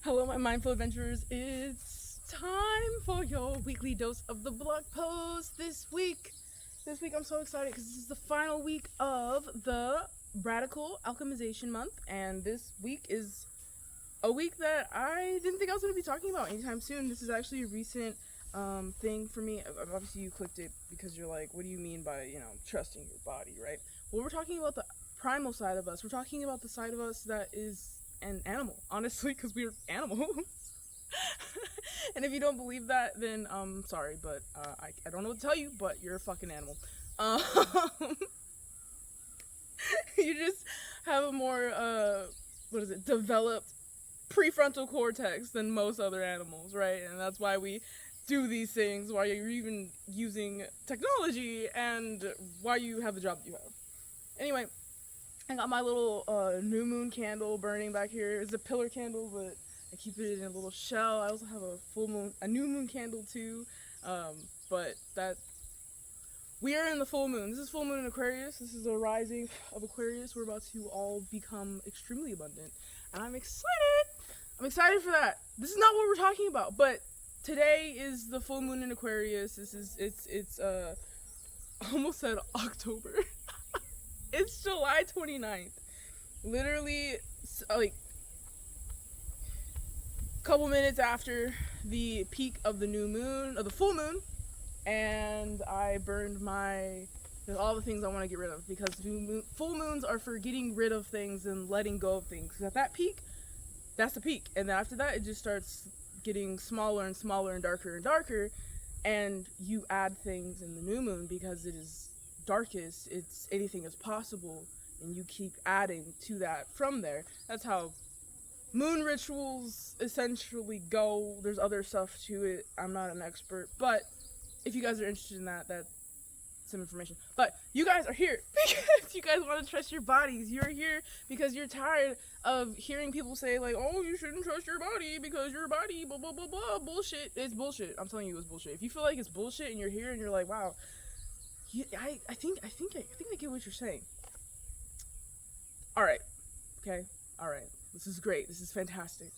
Hello, my mindful adventurers. It's time for your weekly dose of the blog post this week. I'm so excited because this is the final week of the Radical Alchemization Month, and this week is a week that I didn't think I was going to be talking about anytime soon. This is actually a recent thing for me. Obviously, you clicked it because you're like, what do you mean by, trusting your body, right? Well, we're talking about the primal side of us. We're talking about the side of us that is an animal, honestly, because we're animals. And if you don't believe that, then sorry, but I don't know what to tell you, but you're a fucking animal. You just have a more developed prefrontal cortex than most other animals, right? And that's why we do these things, why you're even using technology, and why you have the job that you have. Anyway, I got my little new moon candle burning back here. It's a pillar candle, but I keep it in a little shell. I also have a new moon candle too. But we are in the full moon. This is full moon in Aquarius. This is a rising of Aquarius. We're about to all become extremely abundant, and I'm excited. I'm excited for that. This is not what we're talking about, but today is the full moon in Aquarius. It's almost said October. It's July 29th. Literally, like, a couple minutes after the peak of the new moon, of the full moon, and I burned all the things I want to get rid of, because full moons are for getting rid of things and letting go of things. Because at that peak, that's the peak. And then after that, it just starts getting smaller and smaller and darker, and you add things in the new moon because it is darkest, it's anything is possible, and you keep adding to that from there. That's how moon rituals essentially go. There's other stuff to it. I'm not an expert, but if you guys are interested in that, that's some information. But you guys are here because you guys want to trust your bodies. You're here because you're tired of hearing people say, like, oh, you shouldn't trust your body because your body blah blah blah blah. Bullshit. It's bullshit. I'm telling you, it's bullshit. If you feel like it's bullshit and you're here and you're like, wow, I think I get what you're saying. All right, okay, all right. This is great. This is fantastic.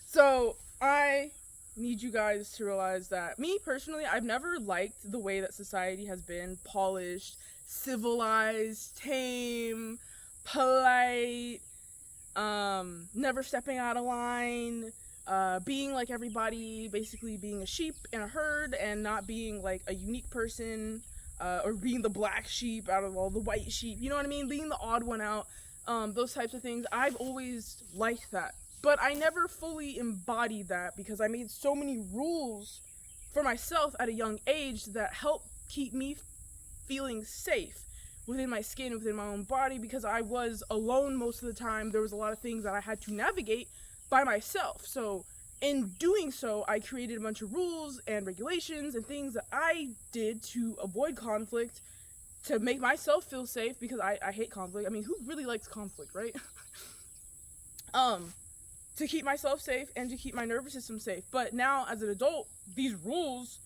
So I need you guys to realize that me personally, I've never liked the way that society has been polished, civilized, tame, polite, never stepping out of line. Being like everybody, basically being a sheep in a herd and not being like a unique person, or being the black sheep out of all the white sheep, you know what I mean? Being the odd one out, those types of things. I've always liked that, but I never fully embodied that because I made so many rules for myself at a young age that help keep me feeling safe within my skin, within my own body, because I was alone most of the time. There was a lot of things that I had to navigate by myself. So in doing so, I created a bunch of rules and regulations and things that I did to avoid conflict, to make myself feel safe, because I hate conflict. I mean, who really likes conflict, right? To keep myself safe and to keep my nervous system safe. But now, as an adult, these rules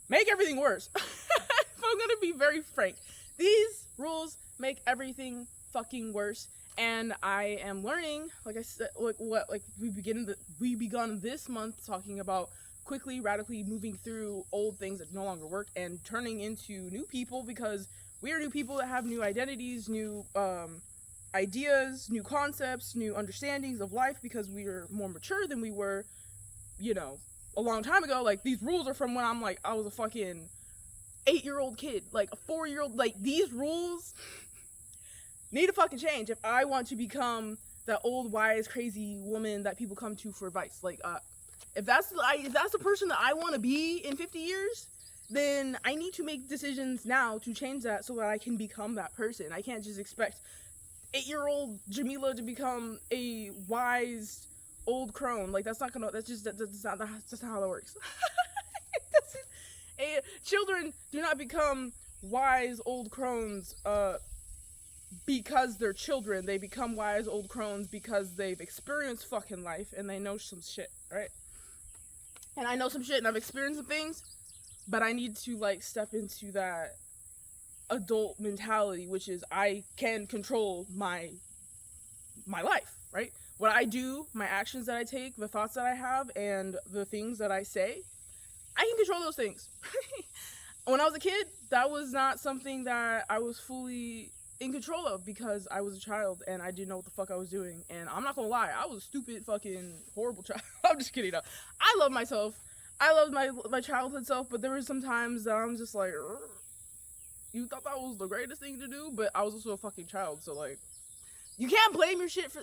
make everything worse. If I'm gonna be very frank, these rules make everything fucking worse. And I am learning, like I said, we begun this month talking about quickly, radically moving through old things that no longer work and turning into new people, because we are new people that have new identities, new ideas, new concepts, new understandings of life, because we are more mature than we were, a long time ago. Like, these rules are from when I was a fucking 8-year-old kid, like a 4-year-old. Like, these rules need to fucking change if I want to become that old, wise, crazy woman that people come to for advice. Like, if that's the person that I want to be in 50 years, then I need to make decisions now to change that so that I can become that person. I can't just expect 8-year-old Jamila to become a wise old crone. Like, that's not how that works. Children do not become wise old crones, because they're children. They become wise old crones because they've experienced fucking life and they know some shit, right? And I know some shit and I've experienced some things, but I need to, like, step into that adult mentality, which is I can control my life, right? what I do, my actions that I take, the thoughts that I have, and the things that I say, I can control those things. When I was a kid, that was not something that I was fully in control of because I was a child and I didn't know what the fuck I was doing. And I'm not gonna lie, I was a stupid, fucking, horrible child. I'm just kidding, no. I love myself. I love my childhood self, but there were some times that I'm just like, you thought that was the greatest thing to do, but I was also a fucking child, so like, you can't blame yourself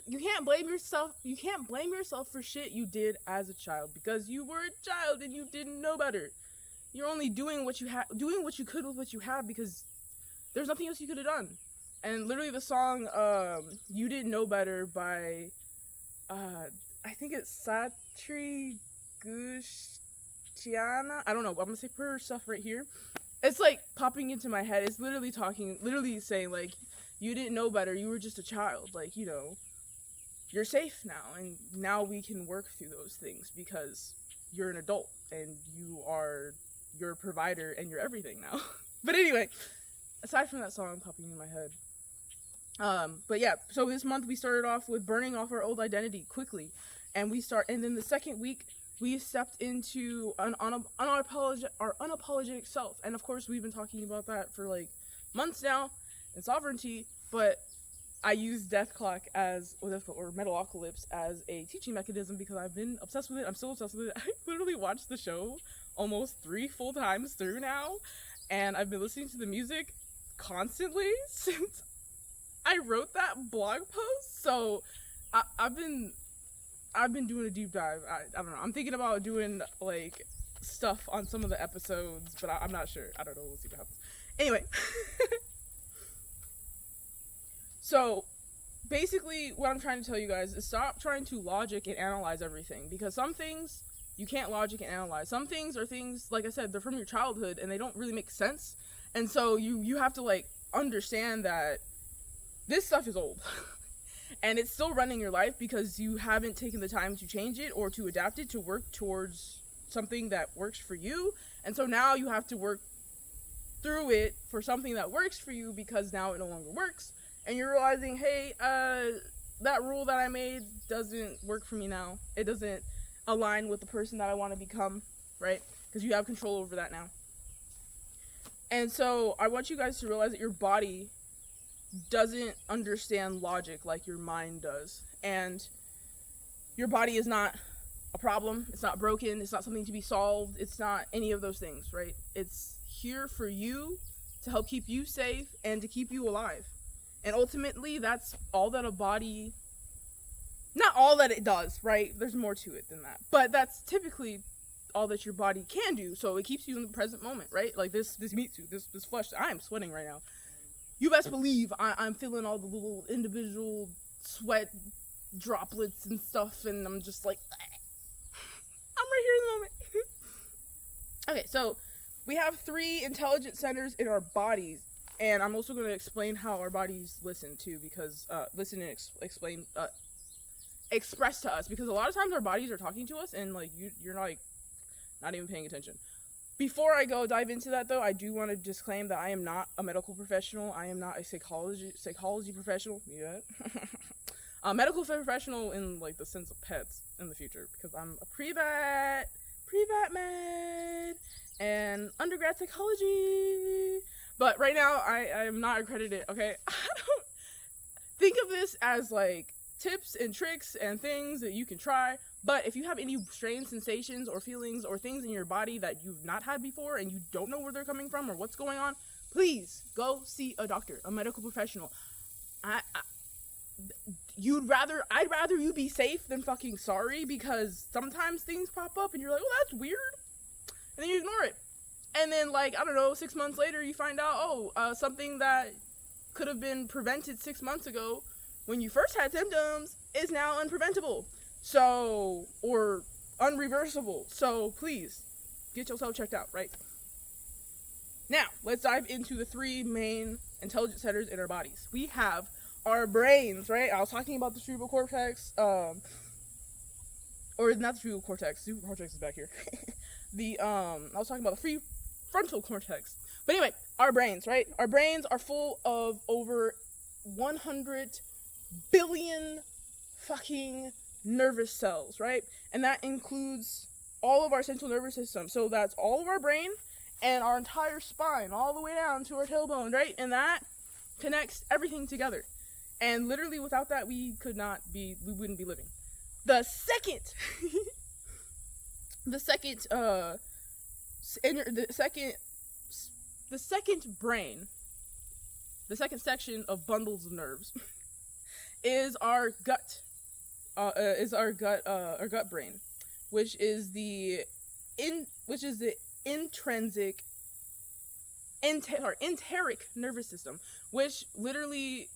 for shit you did as a child because you were a child and you didn't know better. You're only doing what you could with what you have because there's nothing else you could have done. And literally the song You Didn't Know Better by I think it's Satri Gushtiana. I don't know, I'm gonna say her stuff right here. It's like popping into my head. It's literally saying like, you didn't know better, you were just a child, like, you know, you're safe now, and now we can work through those things because you're an adult and you're a provider and you're everything now. But anyway, aside from that song popping in my head, but yeah, so this month we started off with burning off our old identity quickly, and then the second week we stepped into our unapologetic self, and of course we've been talking about that for like months now, and sovereignty, but I use Death Clock or Metalocalypse as a teaching mechanism because I've been obsessed with it. I'm still obsessed with it. I literally watched the show almost 3 full times through now, and I've been listening to the music constantly since I wrote that blog post. So I've been doing a deep dive. I don't know. I'm thinking about doing like stuff on some of the episodes, but I'm not sure. I don't know. We'll see what happens. Anyway. So, basically, what I'm trying to tell you guys is stop trying to logic and analyze everything, because some things you can't logic and analyze. Some things are things, like I said, they're from your childhood, and they don't really make sense, and so you have to, like, understand that this stuff is old, and it's still running your life because you haven't taken the time to change it or to adapt it to work towards something that works for you, and so now you have to work through it for something that works for you because now it no longer works. And you're realizing, hey, that rule that I made doesn't work for me now. It doesn't align with the person that I want to become, right? Because you have control over that now. And so I want you guys to realize that your body doesn't understand logic like your mind does. And your body is not a problem. It's not broken. It's not something to be solved. It's not any of those things, right? It's here for you to help keep you safe and to keep you alive. And ultimately, that's all that a body, not all that it does, right? There's more to it than that. But that's typically all that your body can do. So it keeps you in the present moment, right? Like this meat suit, this flesh. I am sweating right now. You best believe I'm feeling all the little individual sweat droplets and stuff. And I'm just like, I'm right here in the moment. Okay, so we have 3 intelligent centers in our bodies. And I'm also going to explain how our bodies listen too, because listen and express to us, because a lot of times our bodies are talking to us, and like you're like not even paying attention. Before I dive into that though, I do want to disclaim that I am not a medical professional. I am not a psychology professional. Yeah, a medical professional in like the sense of pets in the future, because I'm a pre-vet med and undergrad psychology. But right now, I am not accredited, okay? I don't think of this as, like, tips and tricks and things that you can try. But if you have any strange sensations or feelings or things in your body that you've not had before and you don't know where they're coming from or what's going on, please go see a doctor, a medical professional. I'd rather you be safe than fucking sorry, because sometimes things pop up and you're like, well, that's weird. And then you ignore it. And then, like, I don't know, 6 months later, you find out, something that could have been prevented 6 months ago when you first had symptoms is now unpreventable. So, or unreversible. So, please, get yourself checked out, right? Now, let's dive into the 3 main intelligence centers in our bodies. We have our brains, right? I was talking about the cerebral cortex, or not the cerebral cortex. Cerebral cortex is back here. I was talking about the frontal cortex. But anyway, our brains, right? Our brains are full of over 100 billion fucking nervous cells, right? And that includes all of our central nervous system. So that's all of our brain and our entire spine, all the way down to our tailbone, right? And that connects everything together. And literally without that, we wouldn't be living. The second brain, the second section of bundles of nerves is our gut brain, which is the enteric nervous system, which literally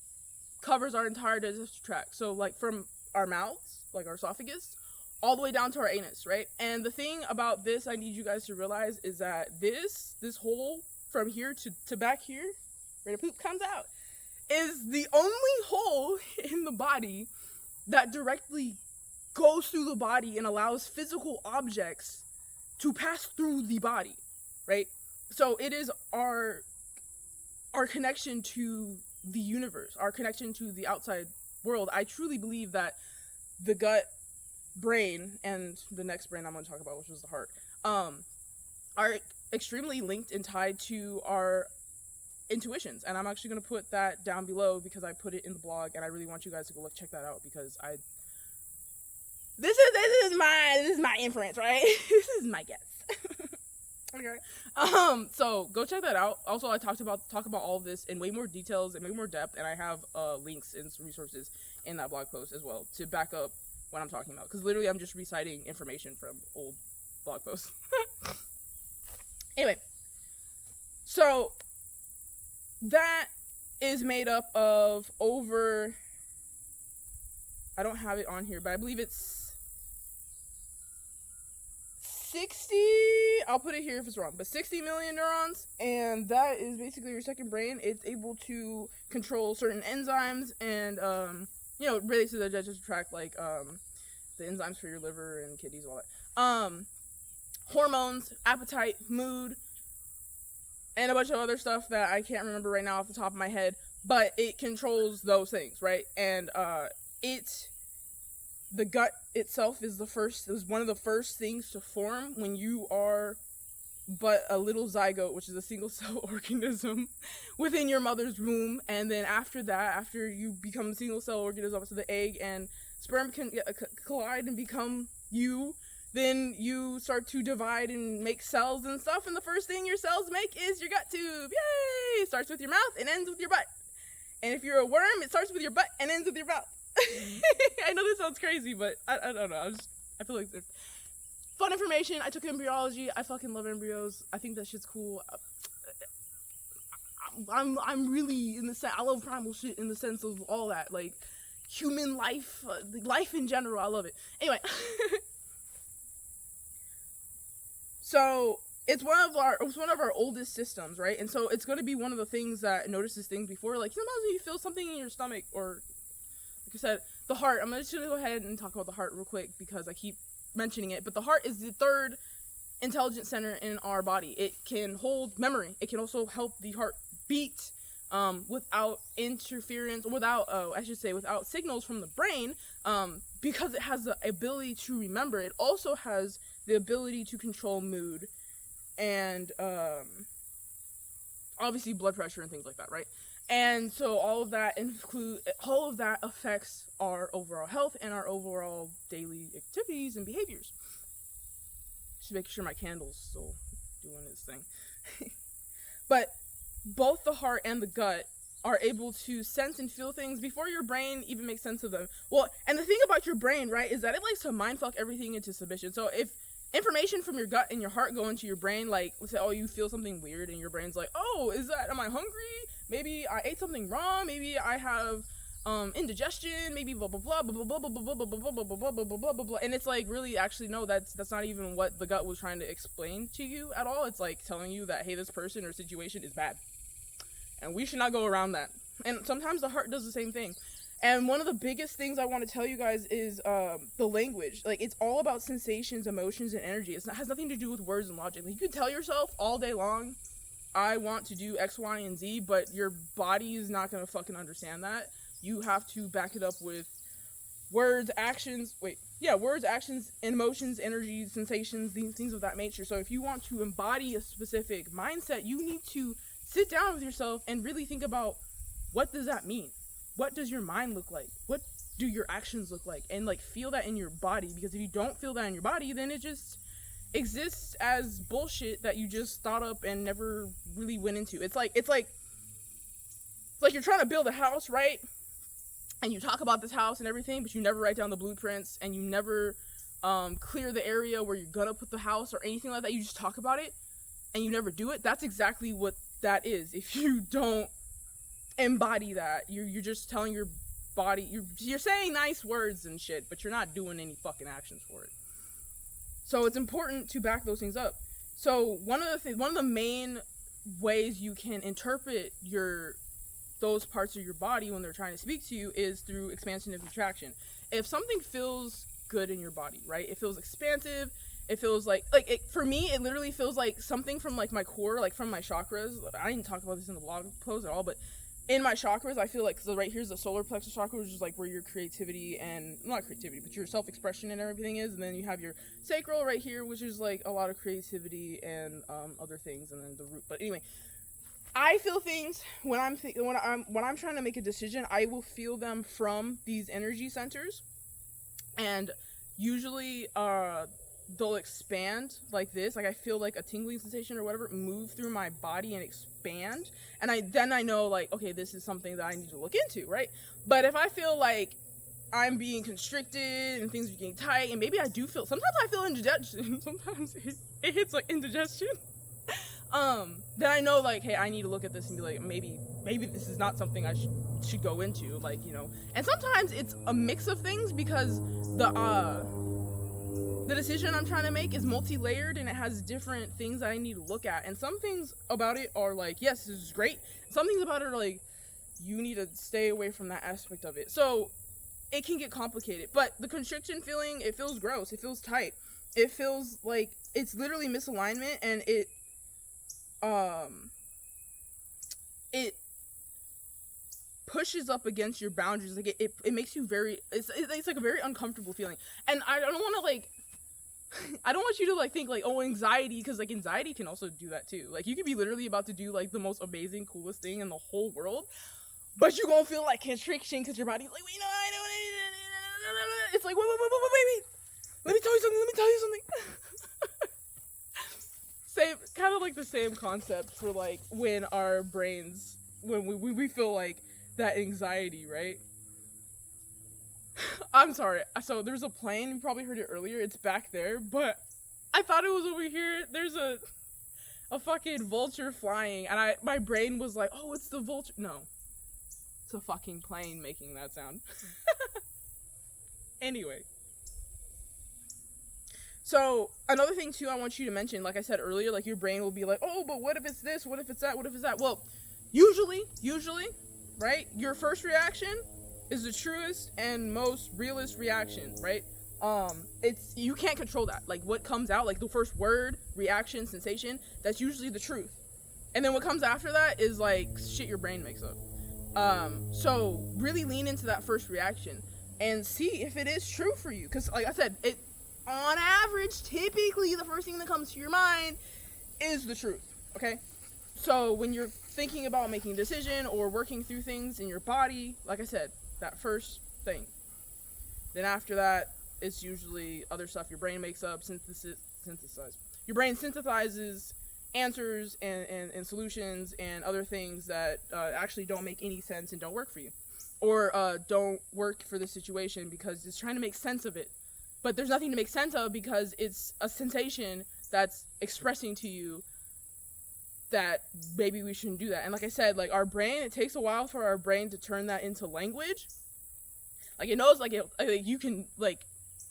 covers our entire digestive tract. So like from our mouths, like our esophagus, all the way down to our anus, right? And the thing about this I need you guys to realize is that this hole from here to back here, where the poop comes out, is the only hole in the body that directly goes through the body and allows physical objects to pass through the body, right? So it is our connection to the universe, our connection to the outside world. I truly believe that the gut brain and the next brain I'm going to talk about, which was the heart, are extremely linked and tied to our intuitions. And I'm actually going to put that down below because I put it in the blog, and I really want you guys to go check that out, because this is my inference, right? This is my guess. Okay. So go check that out. Also, I talk about all of this in way more details and way more depth, and I have links and some resources in that blog post as well to back up what I'm talking about, because literally I'm just reciting information from old blog posts. Anyway, so that is made up of over, I don't have it on here, but I believe it's 60, I'll put it here if it's wrong, but 60 million neurons, and that is basically your second brain. It's able to control certain enzymes and, related to the digestive tract, like, the enzymes for your liver and kidneys, all that. Hormones, appetite, mood, and a bunch of other stuff that I can't remember right now off the top of my head, but it controls those things, right? And, the gut itself is one of the first things to form when you are but a little zygote, which is a single cell organism within your mother's womb. And then after that, after you become a single cell organism, so the egg and sperm can collide and become you, then you start to divide and make cells and stuff, and the first thing your cells make is your gut tube. Yay! It starts with your mouth and ends with your butt. And if you're a worm, it starts with your butt and ends with your mouth. I know this sounds crazy, but I don't know. I feel like there's fun information. I took embryology. I fucking love embryos. I think that shit's cool. I'm really in the sense, I love primal shit in the sense of all that, like human life, life in general. I love it. Anyway, so it's one of our oldest systems, right? And so it's going to be one of the things that notices things before, like sometimes when you feel something in your stomach, or like I said, the heart. I'm just going to go ahead and talk about the heart real quick because I keep mentioning it. But the heart is the third intelligence center in our body. It can hold memory. It can also help the heart beat without interference, without signals from the brain, because it has the ability to remember. It also has the ability to control mood and obviously blood pressure and things like that, right? And so all of that affects our overall health and our overall daily activities and behaviors. Just making sure my candle's still doing its thing. But both the heart and the gut are able to sense and feel things before your brain even makes sense of them. Well, and the thing about your brain, right, is that it likes to mindfuck everything into submission. So if information from your gut and your heart go into your brain, like, let's say, oh, you feel something weird, and your brain's like, oh, am I hungry? Maybe I ate something wrong. Maybe I have indigestion. Maybe blah blah blah blah blah blah blah blah blah blah blah blah blah blah blah blah. And it's like, really, actually, no, that's not even what the gut was trying to explain to you at all. It's like telling you that, hey, this person or situation is bad, and we should not go around that. And sometimes the heart does the same thing. And one of the biggest things I want to tell you guys is the language. Like, it's all about sensations, emotions, and energy. It has nothing to do with words and logic. Like, you can tell yourself all day long, I want to do X, Y, and Z, but your body is not going to fucking understand that. You have to back it up with words, actions, emotions, energies, sensations, things of that nature. So if you want to embody a specific mindset, you need to sit down with yourself and really think about, what does that mean? What does your mind look like? What do your actions look like? And like feel that in your body, because if you don't feel that in your body, then it just exists as bullshit that you just thought up and never really went into. It's like you're trying to build a house, right? And you talk about this house and everything, but you never write down the blueprints, and you never clear the area where you're gonna put the house or anything like that. You just talk about it and you never do it. That's exactly what that is. If you don't embody that, you're just telling your body, you're saying nice words and shit, but you're not doing any fucking actions for it. So it's important to back those things up. So one of the main ways you can interpret those parts of your body when they're trying to speak to you is through expansion and contraction. If something feels good in your body, right? It feels expansive. It feels like for me, it literally feels like something from like my core, like from my chakras. I didn't talk about this in the blog post at all, but in my chakras, I feel like, so right here's the solar plexus chakra, which is like where your creativity and, not creativity, but your self-expression and everything is. And then you have your sacral right here, which is like a lot of creativity and other things, and then the root. But anyway, I feel things when I'm trying to make a decision. I will feel them from these energy centers, and usually they'll expand like this. Like I feel like a tingling sensation or whatever move through my body and expand, and I know like, okay, this is something that I need to look into, right? But if I feel like I'm being constricted and things are getting tight, and maybe I do feel, sometimes I feel indigestion, sometimes it hits like indigestion, then I know like, hey, I need to look at this and be like, maybe this is not something I should go into, like, you know. And sometimes it's a mix of things, because the decision I'm trying to make is multi-layered, and it has different things that I need to look at. And some things about it are like, yes, this is great. Some things about it are like, you need to stay away from that aspect of it. So it can get complicated. But the constriction feeling, it feels gross. It feels tight. It feels like it's literally misalignment, and it pushes up against your boundaries. Like it makes you very, it's like a very uncomfortable feeling. And I don't want to like, I don't want you to like think like, oh, anxiety, because like anxiety can also do that too. Like you could be literally about to do like the most amazing, coolest thing in the whole world, but you're gonna feel like constriction because your body's like, wait, no, I don't. It's like, wait, let me tell you something. Same, kind of like the same concept for like when our brains, when we feel like that anxiety, right? I'm sorry. So there's a plane. You probably heard it earlier. It's back there, but I thought it was over here. There's a fucking vulture flying, and my brain was like, oh, it's the vulture. No, it's a fucking plane making that sound. Anyway. So another thing too, I want you to mention, like I said earlier, like your brain will be like, oh, but what if it's this? What if it's that? What if it's that? Well, usually, right? Your first reaction is the truest and most realist reaction, right? You can't control that. Like what comes out, like the first word, reaction, sensation, that's usually the truth. And then what comes after that is like shit your brain makes up. So really lean into that first reaction and see if it is true for you. Cause like I said, on average, typically the first thing that comes to your mind is the truth, okay? So when you're thinking about making a decision or working through things in your body, like I said, that first thing. Then after that, it's usually other stuff your brain makes up, synthesize. Your brain synthesizes answers and solutions and other things that actually don't make any sense and don't work for you. Or don't work for the situation because it's trying to make sense of it. But there's nothing to make sense of because it's a sensation that's expressing to you that maybe we shouldn't do that. And like I said, like our brain, it takes a while for our brain to turn that into language. Like it knows, like you can like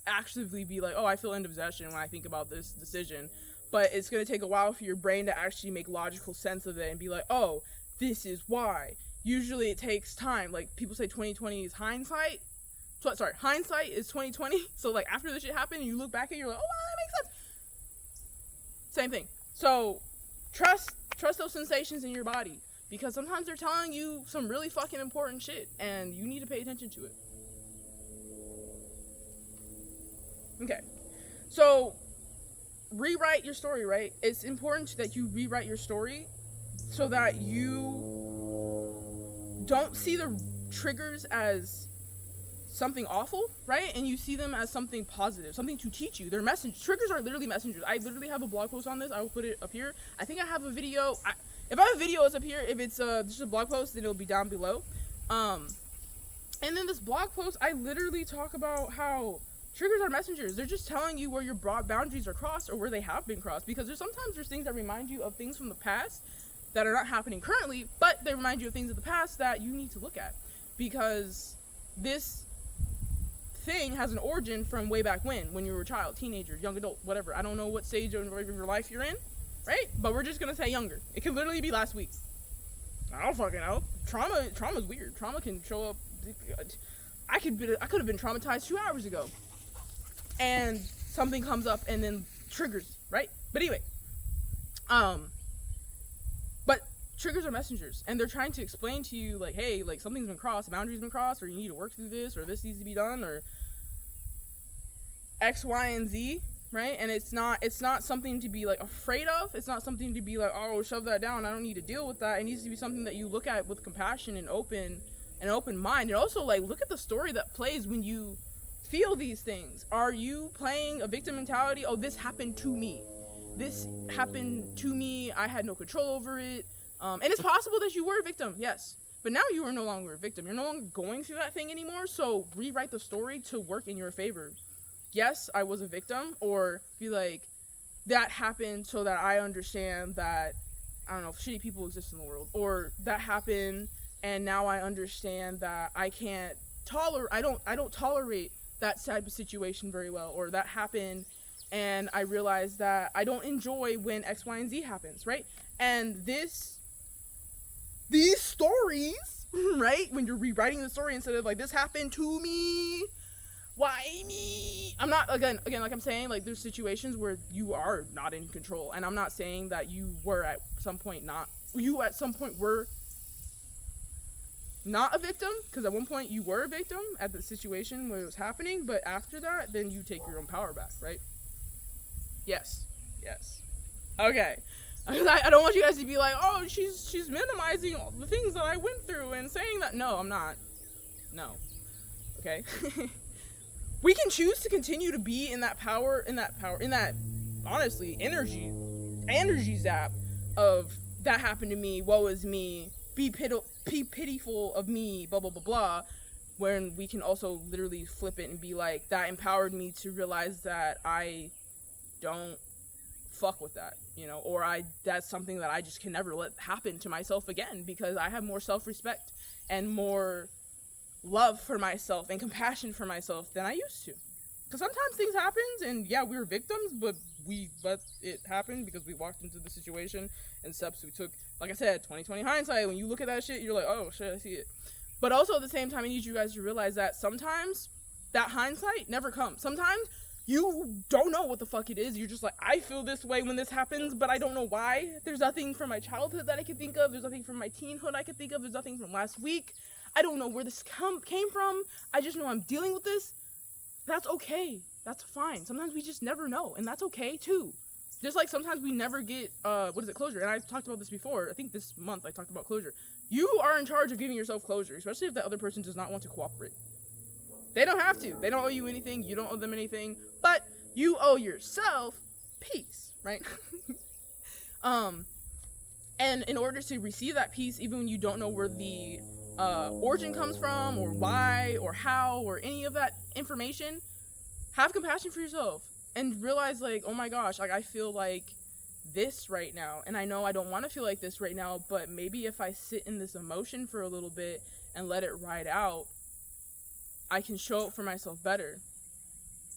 actively be like, oh, I feel indigestion when I think about this decision. But it's going to take a while for your brain to actually make logical sense of it and be like, oh, this is why. Usually it takes time. Like people say 2020 is hindsight. Hindsight is 2020. So like after this shit happened, you look back and you're like, oh, wow, that makes sense. Same thing. So trust those sensations in your body, because sometimes they're telling you some really fucking important shit and you need to pay attention to it. Okay. So, rewrite your story, right? It's important that you rewrite your story so that you don't see the triggers as something awful, right? And you see them as something positive, something to teach you. They're messengers. Triggers are literally messengers. I literally have a blog post on this. I will put it up here. I think I have a video. If I have a video, it's up here. If it's just a blog post, then it'll be down below. And then this blog post, I literally talk about how triggers are messengers. They're just telling you where your broad boundaries are crossed or where they have been crossed. Because there's things that remind you of things from the past that are not happening currently, but they remind you of things of the past that you need to look at. Because this thing has an origin from way back when you were a child, teenager, young adult, whatever. I don't know what stage of your life you're in, right? But we're just gonna say younger. It could literally be last week. I don't fucking know. Trauma's weird. Trauma can show up. I could have been traumatized 2 hours ago, and something comes up and then triggers, right? But anyway, but triggers are messengers, and they're trying to explain to you, like, hey, like, something's been crossed, a boundary's been crossed, or you need to work through this, or this needs to be done, or X, Y, and Z, right? And it's not something to be, like, afraid of. It's not something to be like, oh, shove that down, I don't need to deal with that. It needs to be something that you look at with compassion and an open mind. And also, like, look at the story that plays when you feel these things. Are you playing a victim mentality? Oh, this happened to me. I had no control over it. And it's possible that you were a victim, yes. But now you are no longer a victim. You're no longer going through that thing anymore. So rewrite the story to work in your favor. Yes, I was a victim. Or be like, that happened so that I understand that, I don't know, shitty people exist in the world. Or that happened and now I understand that I don't tolerate that type of situation very well. Or that happened and I realized that I don't enjoy when X, Y, and Z happens, right? And these stories, right? When you're rewriting the story instead of like, this happened to me, why me? I'm not, again, like I'm saying, like, there's situations where you are not in control. And I'm not saying that you were at some point were not a victim, because at one point you were a victim at the situation where it was happening, but after that, then you take your own power back, right? Yes. Okay. I don't want you guys to be like, oh, she's minimizing all the things that I went through and saying that. No, I'm not. No. Okay? We can choose to continue to be in that honestly, energy zap of, that happened to me, woe is me, be pitiful of me, blah, blah, blah, blah, when we can also literally flip it and be like, that empowered me to realize that I don't fuck with that, or that's something that I just can never let happen to myself again, because I have more self-respect and more love for myself and compassion for myself than I used to. Because sometimes things happen, and yeah, we were victims, but we let it happen because we walked into the situation and steps we took. Like I said, 20/20 hindsight, when you look at that shit, you're like, oh shit, I see it. But also at the same time, I need you guys to realize that sometimes that hindsight never comes. Sometimes you don't know what the fuck it is. You're just like, I feel this way when this happens, but I don't know why. There's nothing from my childhood that I can think of. There's nothing from my teenhood I can think of. There's nothing from last week. I don't know where this came from. I just know I'm dealing with this. That's okay. That's fine. Sometimes we just never know, and that's okay too. Just like sometimes we never get, closure. And I've talked about this before. I think this month I talked about closure. You are in charge of giving yourself closure, especially if the other person does not want to cooperate. They don't have to. They don't owe you anything. You don't owe them anything. But you owe yourself peace, right? And in order to receive that peace, even when you don't know where the origin comes from, or why, or how, or any of that information, have compassion for yourself and realize, like, oh my gosh, like, I feel like this right now, and I know I don't want to feel like this right now, but maybe if I sit in this emotion for a little bit and let it ride out, I can show up for myself better.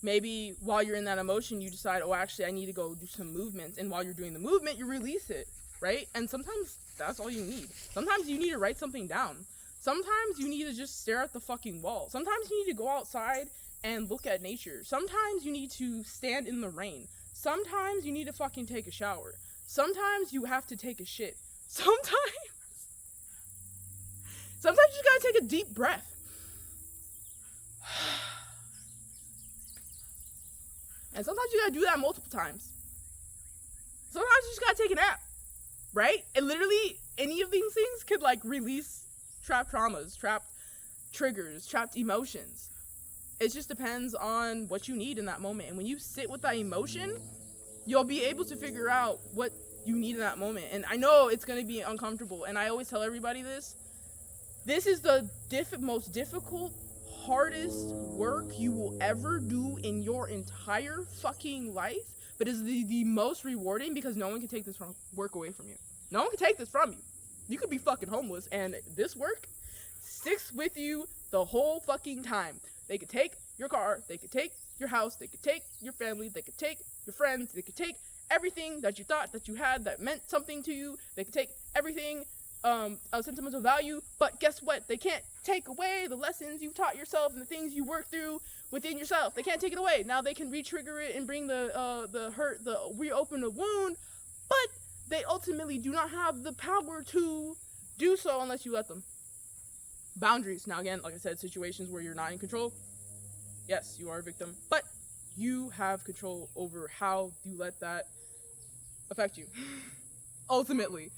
Maybe while you're in that emotion, you decide, oh, actually, I need to go do some movements, and while you're doing the movement, you release it, right? And sometimes that's all you need. Sometimes you need to write something down. Sometimes you need to just stare at the fucking wall. Sometimes you need to go outside and look at nature. Sometimes you need to stand in the rain. Sometimes you need to fucking take a shower. Sometimes you have to take a shit. Sometimes you gotta take a deep breath. And sometimes you gotta do that multiple times. Sometimes you just gotta take a nap, right? And literally, any of these things could like release trapped traumas, trapped triggers, trapped emotions. It just depends on what you need in that moment. And when you sit with that emotion, you'll be able to figure out what you need in that moment. And I know it's gonna be uncomfortable, and I always tell everybody this. This is the most difficult, hardest work you will ever do in your entire fucking life, but is the most rewarding, because no one can take this work away from you. No one can take this from you. You could be fucking homeless, and this work sticks with you the whole fucking time. They could take your car, they could take your house, they could take your family, they could take your friends, they could take everything that you thought that you had that meant something to you. They could take everything of sentimental value, but guess what? They can't take away the lessons you taught yourself and the things you worked through within yourself. They can't take it away. Now they can re-trigger it and bring the hurt, reopen the wound, but they ultimately do not have the power to do so unless you let them. Boundaries. Now again, like I said, situations where you're not in control. Yes, you are a victim, but you have control over how you let that affect you. Ultimately.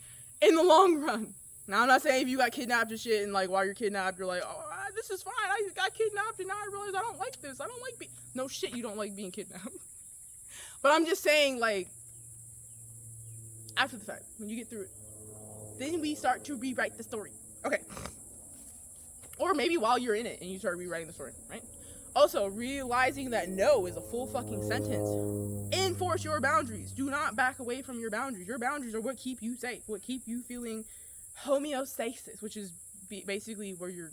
In the long run. Now, I'm not saying if you got kidnapped and shit, and like while you're kidnapped, you're like, oh, this is fine. I got kidnapped, and now I realize I don't like this. I don't like being. No shit, you don't like being kidnapped. But I'm just saying, like, after the fact, when you get through it, then we start to rewrite the story. Okay. Or maybe while you're in it and you start rewriting the story, right? Also, realizing that no is a full fucking sentence. Enforce your boundaries. Do not back away from your boundaries. Your boundaries are what keep you safe, what keep you feeling homeostasis, which is basically where you're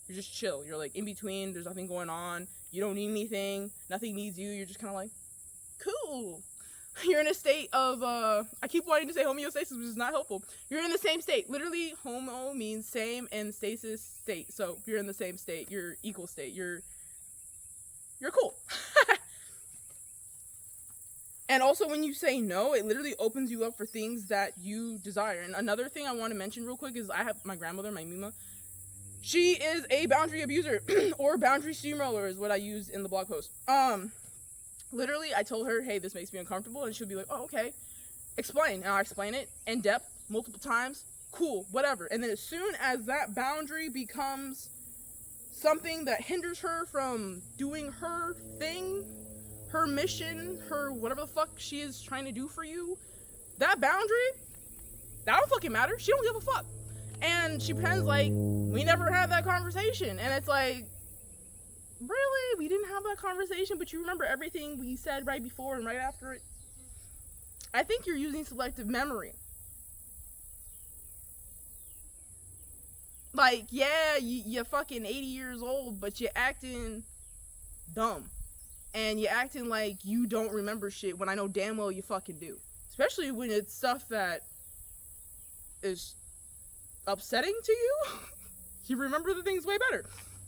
just chill. You're like in between. There's nothing going on. You don't need anything. Nothing needs you. You're just kind of like, cool. You're in a state of, I keep wanting to say homeostasis, which is not helpful. You're in the same state. Literally, homo means same and stasis state. So you're in the same state. You're equal state. You're cool. And also when you say no, it literally opens you up for things that you desire. And another thing I want to mention real quick is I have my grandmother, my Mima. She is a boundary abuser or boundary steamroller is what I use in the blog post. Literally, I told her, hey, this makes me uncomfortable. And she'll be like, oh, okay. Explain. And I'll explain it in depth multiple times. Cool, whatever. And then as soon as that boundary becomes something that hinders her from doing her thing, her mission, her whatever the fuck she is trying to do for you, that boundary, that don't fucking matter. She don't give a fuck. And she pretends like we never had that conversation. And it's like, really? We didn't have that conversation, but you remember everything we said right before and right after it? I think you're using selective memory. Like, yeah, you're fucking 80 years old, but you're acting dumb. And you're acting like you don't remember shit when I know damn well you fucking do. Especially when it's stuff that is upsetting to you. You remember the things way better.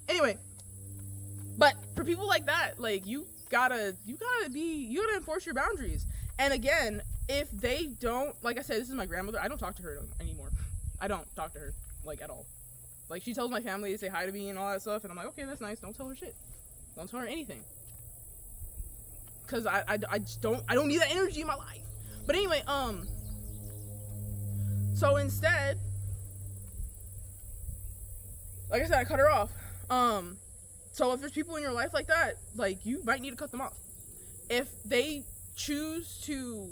Anyway, but for people like that, like, you gotta enforce your boundaries. And again, if they don't, like I said, this is my grandmother. I don't talk to her anymore. I don't talk to her, like, at all. Like, she tells my family to say hi to me and all that stuff, and I'm like, okay, that's nice. Don't tell her shit. Don't tell her anything. Because I just don't need that energy in my life. But anyway, so instead, like I said, I cut her off. So if there's people in your life like that, like, you might need to cut them off. If they choose to,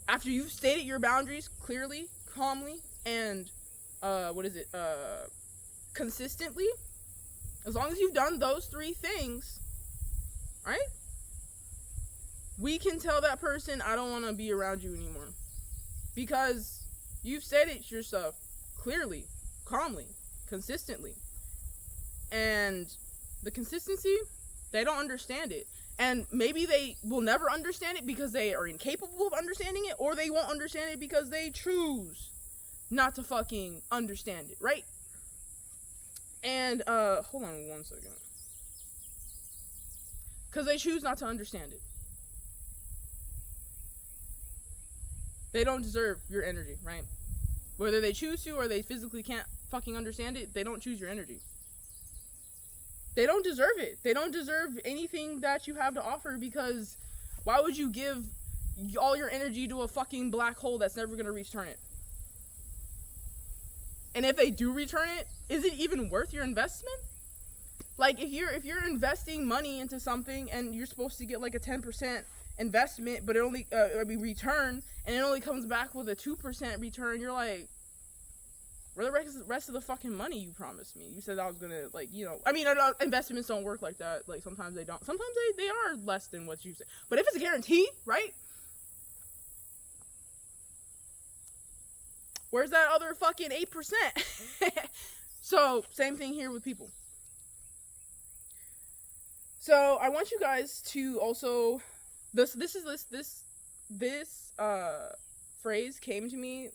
after you've stated your boundaries clearly, calmly, and, consistently, as long as you've done those 3 things, right? We can tell that person, I don't want to be around you anymore. Because you've said it yourself clearly, calmly, consistently. And the consistency, they don't understand it. And maybe they will never understand it because they are incapable of understanding it, or they won't understand it because they choose not to fucking understand it, right? And, hold on one second. Because they choose not to understand it. They don't deserve your energy, right? Whether they choose to or they physically can't fucking understand it, they don't choose your energy. They don't deserve it. They don't deserve anything that you have to offer, because why would you give all your energy to a fucking black hole that's never going to return it? And if they do return it, is it even worth your investment? Like, if you're investing money into something and you're supposed to get like a 10% investment, but it only return, and it only comes back with a 2% return, you're like, where the rest of the fucking money you promised me? You said I was gonna, like, you know, I mean, investments don't work like that. Like, sometimes they don't. Sometimes they are less than what you say. But if it's a guarantee, right? Where's that other fucking 8%? So, same thing here with people. So, I want you guys to also, this phrase not came to me,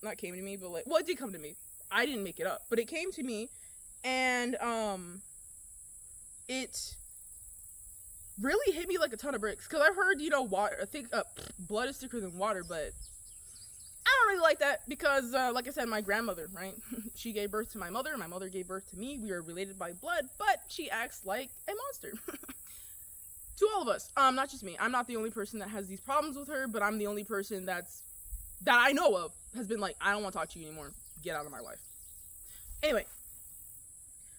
but like, well, it did come to me. I didn't make it up, but it came to me, and it really hit me like a ton of bricks, because I've heard, you know, water, I think blood is thicker than water, but I don't really like that, because like I said, my grandmother, right, she gave birth to my mother gave birth to me, we are related by blood, but she acts like a monster. To all of us, not just me. I'm not the only person that has these problems with her, but I'm the only person that I know of has been like, I don't want to talk to you anymore. Get out of my life. Anyway,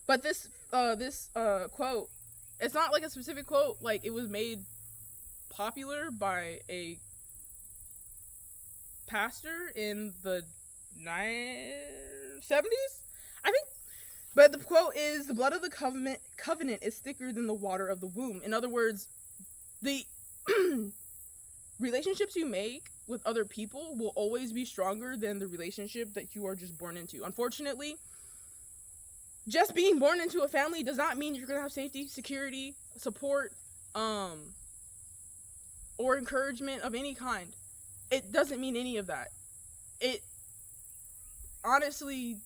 but this quote, it's not like a specific quote. Like, it was made popular by a pastor in the 70s, I think. But the quote is, the blood of the covenant is thicker than the water of the womb. In other words, the relationships you make with other people will always be stronger than the relationship that you are just born into. Unfortunately, just being born into a family does not mean you're going to have safety, security, support, or encouragement of any kind. It doesn't mean any of that. It honestly,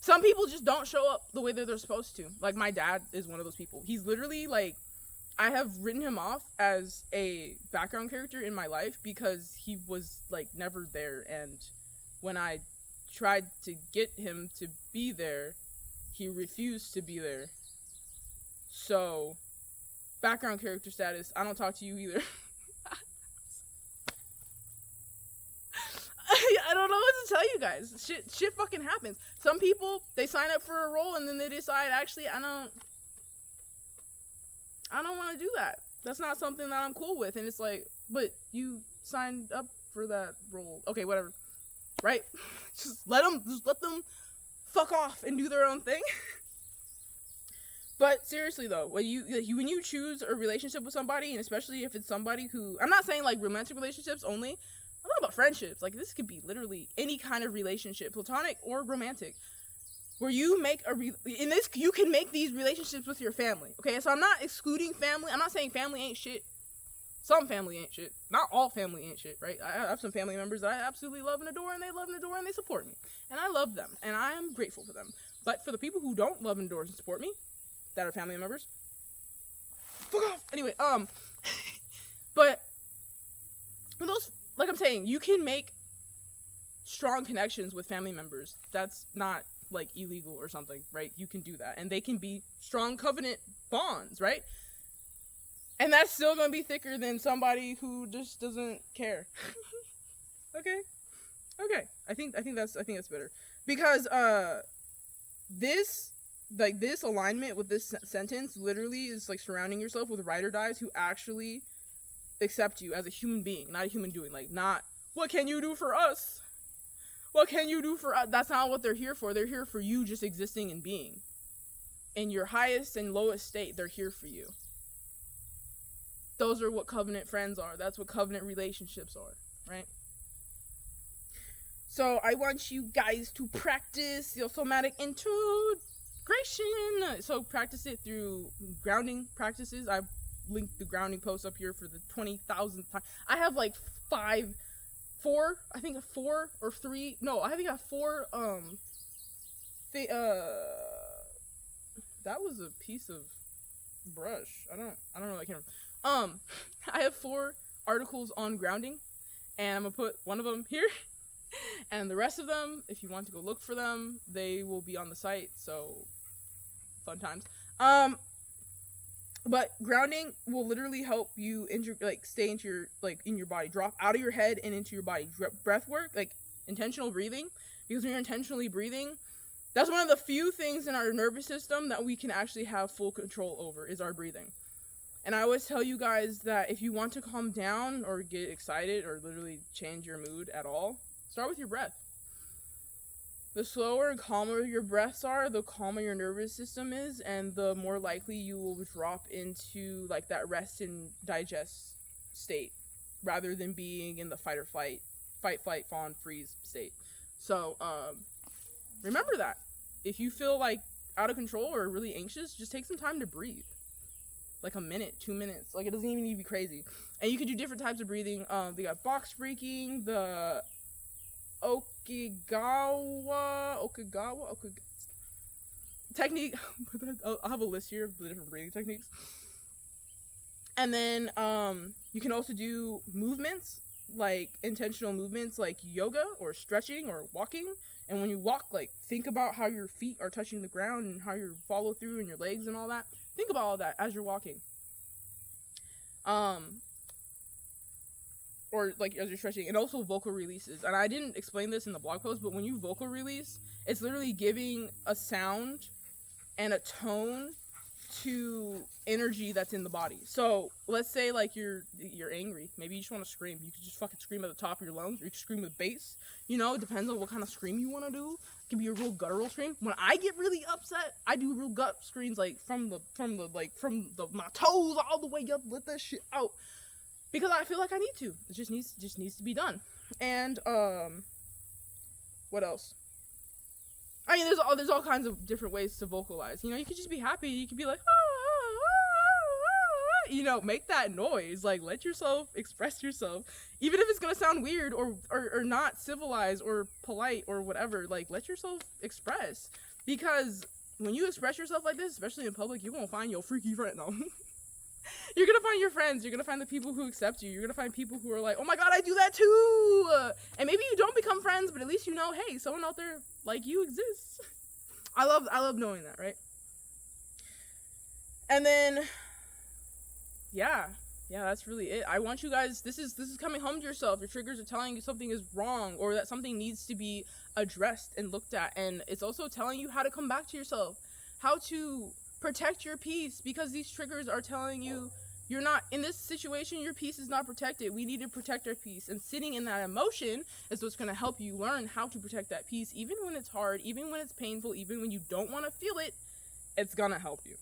some people just don't show up the way that they're supposed to. Like, my dad is one of those people. He's literally, like, I have written him off as a background character in my life because he was, like, never there. And when I tried to get him to be there, he refused to be there. So, background character status, I don't talk to you either. I don't know what to tell you guys. Shit fucking happens. Some people, they sign up for a role and then they decide, actually, I don't want to do that. That's not something that I'm cool with. And it's like, but you signed up for that role. Okay, whatever. Right? Just let them fuck off and do their own thing. But seriously though, when you choose a relationship with somebody, and especially if it's somebody who, I'm not saying like romantic relationships only, I'm talking about friendships. Like, this could be literally any kind of relationship, platonic or romantic, where you make you can make these relationships with your family. Okay, so I'm not excluding family. I'm not saying family ain't shit. Some family ain't shit. Not all family ain't shit, right? I have some family members that I absolutely love and adore, and they love and adore, and they support me. And I love them, and I am grateful for them. But for the people who don't love and adore and support me, that are family members, fuck off! Anyway, but for those, like I'm saying, you can make strong connections with family members. That's not, like, illegal or something, right? You can do that. And they can be strong covenant bonds, right? And that's still gonna be thicker than somebody who just doesn't care. Okay? I think that's better. Because this alignment with this sentence literally is like surrounding yourself with ride or dies who actually accept you as a human being, not a human doing. Like, not, what can you do for us? What can you do for us? That's not what they're here for. They're here for you just existing and being. In your highest and lowest state, they're here for you. Those are what covenant friends are. That's what covenant relationships are, right? So I want you guys to practice your somatic integration. So practice it through grounding practices. I've linked the grounding post up here for the 20,000th time. I have like four or three. No, I think I have four. That was a piece of brush. I don't know what I can. I have 4 articles on grounding, and I'm gonna put one of them here, and the rest of them, if you want to go look for them, they will be on the site. So, fun times. But grounding will literally help you stay into your, in your body, drop out of your head and into your body. Breath work, like intentional breathing, because when you're intentionally breathing, that's one of the few things in our nervous system that we can actually have full control over, is our breathing. And I always tell you guys that if you want to calm down or get excited or literally change your mood at all, start with your breath. The slower and calmer your breaths are, the calmer your nervous system is, and the more likely you will drop into like that rest and digest state, rather than being in the fight, flight, fawn, freeze state. So remember that. If you feel like out of control or really anxious, just take some time to breathe. Like a minute, 2 minutes. Like, it doesn't even need to be crazy. And you can do different types of breathing. They got box breathing, the Okigawa technique. I'll have a list here of the different breathing techniques. And then you can also do movements, like intentional movements, like yoga or stretching or walking. And when you walk, like, think about how your feet are touching the ground and how you follow through and your legs and all that. Think about all that as you're walking. Or like as you're stretching, and also vocal releases. And I didn't explain this in the blog post, but when you vocal release, it's literally giving a sound and a tone to energy that's in the body. So let's say like you're angry. Maybe you just want to scream. You can just fucking scream at the top of your lungs, or you can scream with bass. You know, it depends on what kind of scream you want to do. It can be a real guttural scream. When I get really upset, I do real gut screams, like from my toes all the way up, let that shit out, because I feel like I need to. It just needs to be done. And what else? I mean, there's all kinds of different ways to vocalize. You know, you could just be happy. You could be like, you know, make that noise. Like, let yourself express yourself, even if it's gonna sound weird or not civilized or polite or whatever. Like, let yourself express, because when you express yourself like this, especially in public, you're gonna find your freaky friend. No. You're gonna find your friends. You're gonna find the people who accept you. You're gonna find people who are like, oh my god, I do that too. And maybe you don't become friends, but at least you know, hey, someone out there like you exists. I love knowing that, right? And then, yeah, that's really it. I want you guys, this is coming home to yourself. Your triggers are telling you something is wrong, or that something needs to be addressed and looked at. And it's also telling you how to come back to yourself, how to protect your peace, because these triggers are telling you you're not in this situation, your peace is not protected. We need to protect our peace, and sitting in that emotion is what's going to help you learn how to protect that peace, even when it's hard, even when it's painful, even when you don't want to feel it. It's going to help you.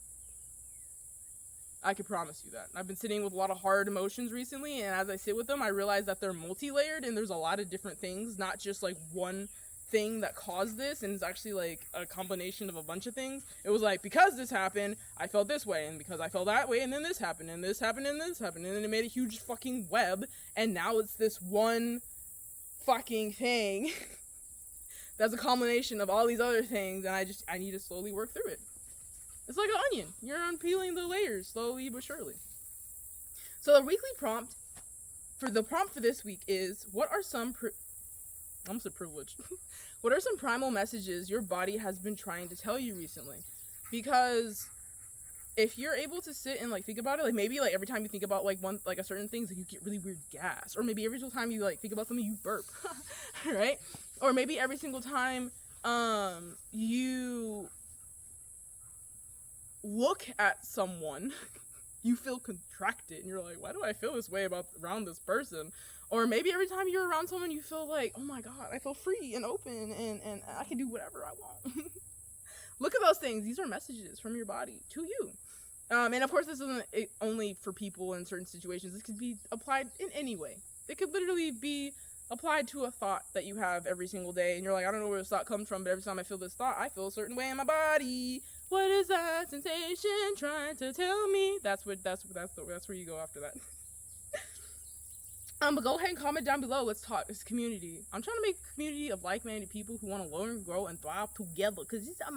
I can promise you that. I've been sitting with a lot of hard emotions recently, and as I sit with them, I realize that they're multi-layered, and there's a lot of different things, not just like one thing that caused this, and it's actually like a combination of a bunch of things. It was like, because this happened, I felt this way, and because I felt that way, and then this happened, and this happened, and this happened, and then it made a huge fucking web, and now it's this one fucking thing that's a combination of all these other things, and I need to slowly work through it. It's like an onion. You're unpeeling the layers slowly but surely. So the weekly prompt for this week is, what are some almost a privilege. What are some primal messages your body has been trying to tell you recently? Because if you're able to sit and like think about it, like maybe like every time you think about like one, like a certain thing, like you get really weird gas, or maybe every single time you like think about something, you burp, right? Or maybe every single time you look at someone, you feel contracted, and you're like, why do I feel this way around this person? Or maybe every time you're around someone, you feel like, oh my god, I feel free and open, and I can do whatever I want. Look at those things. These are messages from your body to you. And of course, this isn't only for people in certain situations. This could be applied in any way. It could literally be applied to a thought that you have every single day, and you're like, I don't know where this thought comes from, but every time I feel this thought, I feel a certain way in my body. What is that sensation trying to tell me? That's where you go after that. But go ahead and comment down below. Let's talk. It's a community. I'm trying to make a community of like-minded people who want to learn, grow, and thrive together. Because it's a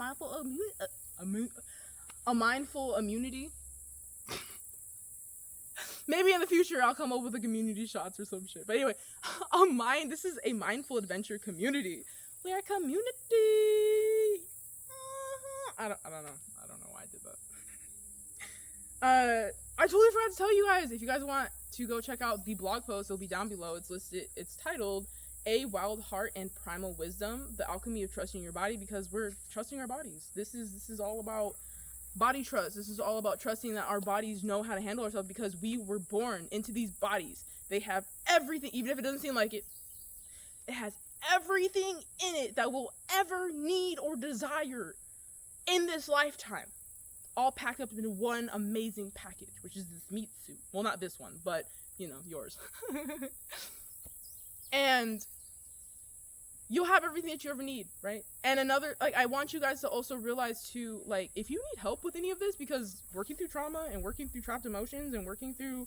mindful immunity. Maybe in the future I'll come up with a community shots or some shit. But anyway, this is a mindful adventure community. We're a community. I don't know why I did that. I totally forgot to tell you guys, if you guys want to go check out the blog post, it'll be down below. It's listed, it's titled A Wild Heart and Primal Wisdom, the Alchemy of Trusting Your Body, because we're trusting our bodies. This is all about body trust. This is all about trusting that our bodies know how to handle ourselves, because we were born into these bodies. They have everything, even if it doesn't seem like it. It has everything in it that we'll ever need or desire in this lifetime, all packed up into one amazing package, which is this meat suit. Well, not this one, but, you know, yours. And you'll have everything that you ever need, right? And another, like, I want you guys to also realize too, like, if you need help with any of this, because working through trauma and working through trapped emotions and working through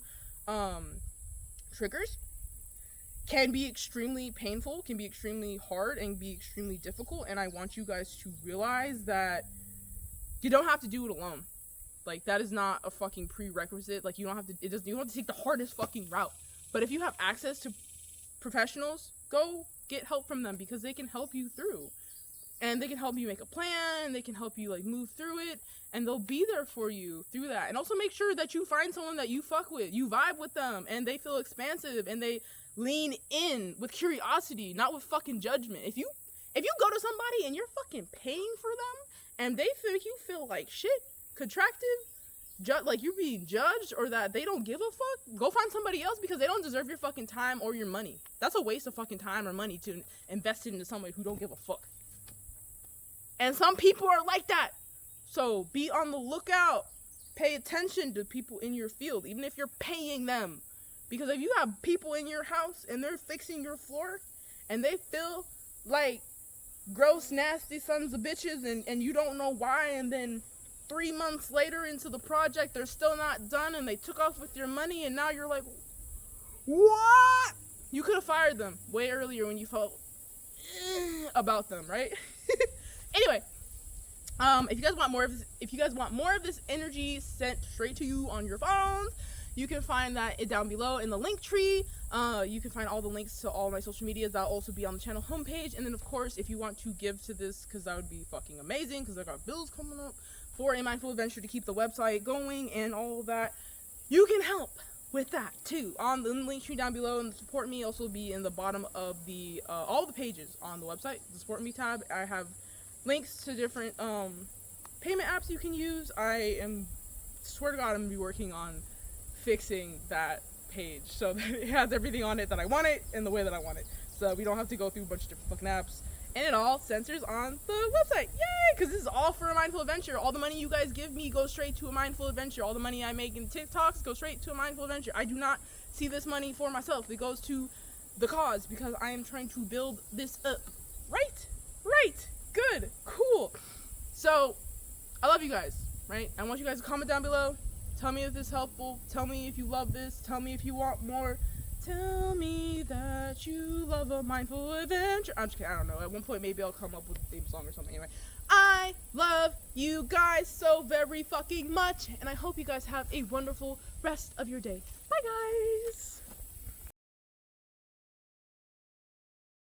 triggers can be extremely painful, can be extremely hard, and be extremely difficult. And I want you guys to realize that you don't have to do it alone. Like, that is not a fucking prerequisite. Like, you don't have to, you don't have to take the hardest fucking route. But if you have access to professionals, go get help from them, because they can help you through. And they can help you make a plan, and they can help you, like, move through it, and they'll be there for you through that. And also make sure that you find someone that you fuck with, you vibe with them, and they feel expansive, and they lean in with curiosity, not with fucking judgment. If you go to somebody and you're fucking paying for them, and they make you feel like shit, contractive, like you're being judged, or that they don't give a fuck, go find somebody else, because they don't deserve your fucking time or your money. That's a waste of fucking time or money to invest it into somebody who don't give a fuck. And some people are like that. So be on the lookout. Pay attention to people in your field, even if you're paying them. Because if you have people in your house and they're fixing your floor and they feel like gross, nasty sons of bitches, and you don't know why, and then 3 months later into the project they're still not done, and they took off with your money, and now you're like, what? You could have fired them way earlier when you felt about them, right? Anyway, if you guys want more of this energy sent straight to you on your phones, you can find that down below in the link tree. You can find all the links to all my social medias. That'll also be on the channel homepage. And then, of course, if you want to give to this, because that would be fucking amazing, because I got bills coming up for a mindful adventure to keep the website going and all of that, you can help with that too on the link tree down below. And the support me also be in the bottom of the all the pages on the website. The support me tab, I have links to different payment apps you can use. Swear to God, I'm gonna be working on fixing that page so that it has everything on it that I want it in the way that I want it, so we don't have to go through a bunch of different fucking apps, and it all centers on the website. Yay! Because this is all for a mindful adventure. All the money you guys give me goes straight to a mindful adventure. All the money I make in TikToks goes straight to a mindful adventure. I do not see this money for myself. It goes to the cause, because I am trying to build this up. Right, good, cool. So I love you guys, right? I want you guys to comment down below. Tell me if this is helpful. Tell me if you love this. Tell me if you want more. Tell me that you love a mindful adventure. I'm just kidding. I don't know. At one point, maybe I'll come up with a theme song or something. Anyway, I love you guys so very fucking much. And I hope you guys have a wonderful rest of your day. Bye, guys.